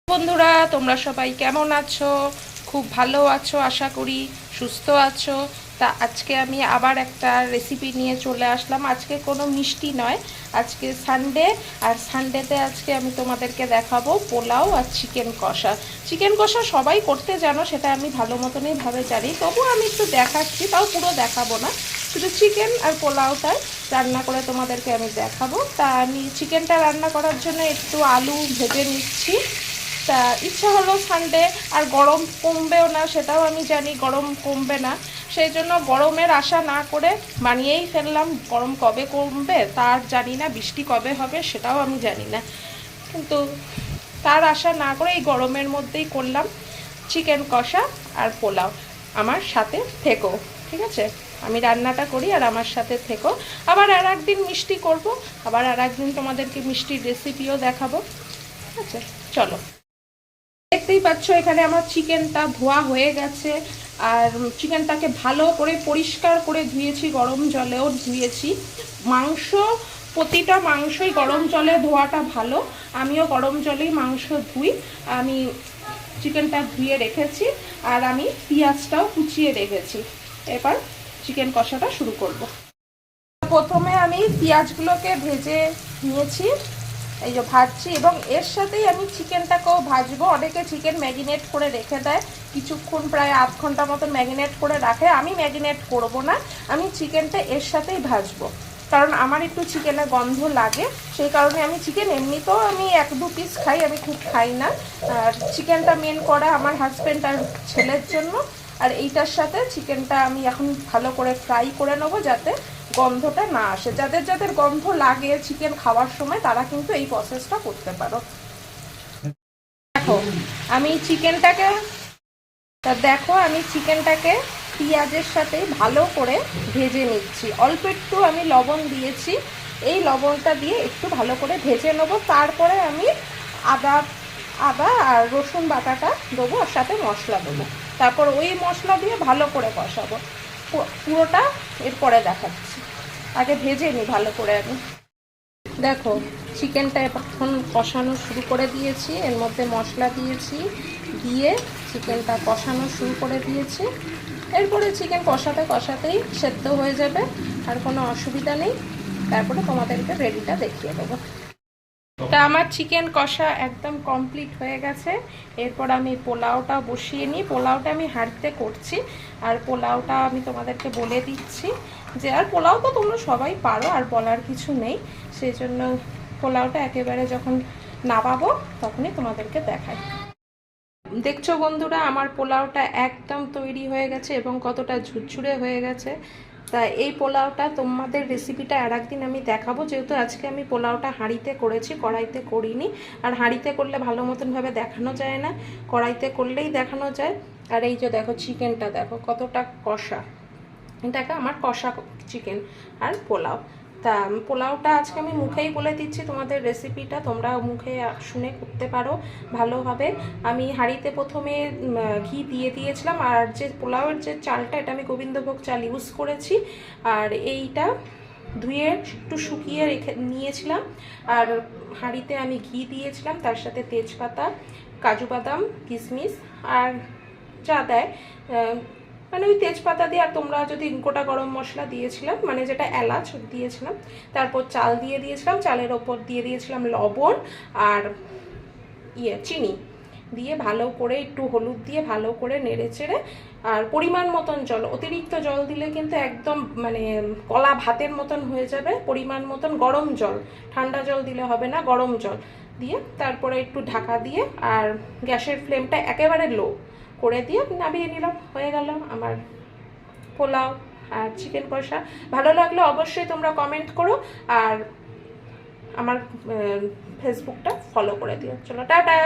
বন্ধুরা, তোমরা সবাই কেমন আছো? খুব ভালো আছো আশা করি, সুস্থ আছো। তা আজকে আমি আবার একটা রেসিপি নিয়ে চলে আসলাম। আজকে কোনো মিষ্টি নয়, আজকে সানডে, আর সানডেতে আজকে আমি তোমাদেরকে দেখাবো পোলাও আর চিকেন কষা। চিকেন কষা সবাই করতে জানো, সেটা আমি ভালো মতনই ভাবে জানি, তবু আমি একটু দেখাচ্ছি, তাও পুরো দেখাবো না, শুধু চিকেন আর পোলাওটাই রান্না করে তোমাদেরকে আমি দেখাবো। তা আমি চিকেনটা রান্না করার জন্য একটু আলু ভেজে নিচ্ছি। তা ইচ্ছা হলো সানডে, আর গরম কমবেও না, সেটাও আমি জানি গরম কমবে না, সেই জন্য গরমের আশা না করে বানিয়েই ফেললাম। গরম কবে কমবে তার জানি না, বৃষ্টি কবে হবে সেটাও আমি জানি না, কিন্তু তার আশা না করে এই গরমের মধ্যেই করলাম চিকেন কষা আর পোলাও। আমার সাথে থেকো, ঠিক আছে? আমি রান্নাটা করি আর আমার সাথে থেকো। আবার আর একদিন মিষ্টি করব, আবার আর একদিন তোমাদেরকে মিষ্টির রেসিপিও দেখাবো, ঠিক আছে? চলো। দেখতেই পাচ্ছ এখানে আমার চিকেনটা ধোয়া হয়ে গেছে, আর চিকেনটাকে ভালো করে পরিষ্কার করে ধুয়েছি, গরম জলেও ধুয়েছি। মাংস, প্রতিটা মাংসই গরম জলে ধোয়াটা ভালো, আমিও গরম জলেই মাংস ধুই। আমি চিকেনটা ধুয়ে রেখেছি, আর আমি পেঁয়াজটাও কুচিয়ে রেখেছি। এবার চিকেন কষাটা শুরু করব। প্রথমে আমি পেঁয়াজগুলোকে ভেজে নিয়েছি, এই যে ভাজছি, এবং এর সাথেই আমি চিকেনটাকেও ভাজবো। অনেকে চিকেন ম্যারিনেট করে রেখে দেয় কিছুক্ষণ, প্রায় আধ ঘন্টা মতন ম্যারিনেট করে রাখে। আমি ম্যারিনেট করব না, আমি চিকেনটা এর সাথেই ভাজবো, কারণ আমার একটু চিকেনের গন্ধ লাগে, সেই কারণে আমি চিকেন এমনিতেও আমি 1-2 পিস খাই, আমি খুব খাই না। আর চিকেনটা মেন করা আমার হাজব্যান্ড আর ছেলের জন্য, আর এইটার সাথে চিকেনটা আমি এখন ভালো করে ফ্রাই করে নেবো যাতে গন্ধটা না আসে। যাদের যাদের গন্ধ লাগে চিকেন খাওয়ার সময় তারা কিন্তু এই প্রসেসটা করতে পারো। দেখো আমি চিকেনটাকে পেঁয়াজের সাথে ভালো করে ভেজে নিচ্ছি। অল্প একটু আমি লবণ দিয়েছি, এই লবণটা দিয়ে একটু ভালো করে ভেজে নেব। তারপরে আমি আদা আর রসুন বাটাটা দেবো, ওর সাথে মশলা দেবো, তারপর ওই মশলা দিয়ে ভালো করে কষাবো। পুরোটা এরপরে দেখাচ্ছি, আগে ভেজে নিই ভালো করে আমি। দেখো চিকেনটা এখন কষানো শুরু করে দিয়েছি, এর মধ্যে মশলা দিয়েছি, দিয়ে চিকেনটা কষানো শুরু করে দিয়েছি। এরপরে চিকেন কষাতেই সেদ্ধ হয়ে যাবে, আর কোনো অসুবিধা নেই। তারপরে তোমাদেরকে রেডিটা দেখিয়ে দেবো। তা আমার চিকেন কষা একদম কমপ্লিট হয়ে গেছে। এরপর আমি পোলাওটা বসিয়ে নিই। পোলাওটা আমি হাঁড়িতে করছি, আর পোলাওটা আমি তোমাদেরকে বলে দিচ্ছি যে, আর পোলাও তো তোমরা সবাই পারো, আর বলার কিছু নেই, সেই জন্য পোলাওটা একেবারে যখন নামাবো তখনই তোমাদেরকে দেখাই। দেখছো বন্ধুরা, আমার পোলাওটা একদম তৈরি হয়ে গেছে এবং কতটা ঝুরঝুরে হয়ে গেছে। তা এই পোলাওটা তোমাদের রেসিপিটা আর একদিন আমি দেখাবো, যেহেতু আজকে আমি পোলাওটা হাঁড়িতে করেছি, কড়াইতে করিনি। আর হাঁড়িতে করলে ভালো মতনভাবে দেখানো যায় না, কড়াইতে করলেই দেখানো যায়। আর এই যে দেখো চিকেনটা, দেখো কতটা কষা, এটাকে আমার কষা চিকেন আর পোলাও। তা পোলাওটা আজকে আমি মুখেই বলে দিচ্ছি, তোমাদের রেসিপিটা তোমরা মুখে শুনে করতে পারো ভালোভাবে। আমি হাঁড়িতে প্রথমে ঘি দিয়ে দিয়েছিলাম, আর যে পোলাওয়ের যে চালটা, এটা আমি গোবিন্দভোগ চাল ইউজ করেছি, আর এইটা ধুয়ে একটু শুকিয়ে রেখে নিয়েছিলাম। আর হাঁড়িতে আমি ঘি দিয়েছিলাম, তার সাথে তেজপাতা, কাজু বাদাম, কিশমিশ, আর যা দেয়, মানে ওই তেজপাতা দিয়ে, আর তোমরা যদি গোটা গরম মশলা দিয়েছিলাম, মানে যেটা এলাচ দিয়েছিলাম। তারপর চাল দিয়ে দিয়েছিলাম, চালের ওপর দিয়ে দিয়েছিলাম লবণ আর চিনি দিয়ে ভালো করে, একটু হলুদ দিয়ে ভালো করে নেড়ে চেড়ে, আর পরিমাণ মতন জল, অতিরিক্ত জল দিলে কিন্তু একদম মানে কলা ভাতের মতন হয়ে যাবে। পরিমাণ মতন গরম জল, ঠান্ডা জল দিলে হবে না, গরম জল দিয়ে তারপরে একটু ঢাকা দিয়ে, আর গ্যাসের ফ্লেমটা একেবারে লো করে দিয়ে নামিয়ে নিলাম। হয়ে গেল আমার পোলাও আর চিকেন কষা। ভালো লাগলে অবশ্যই তোমরা কমেন্ট করো, আর আমার ফেসবুকটা ফলো করে দিও। চলো টাটা।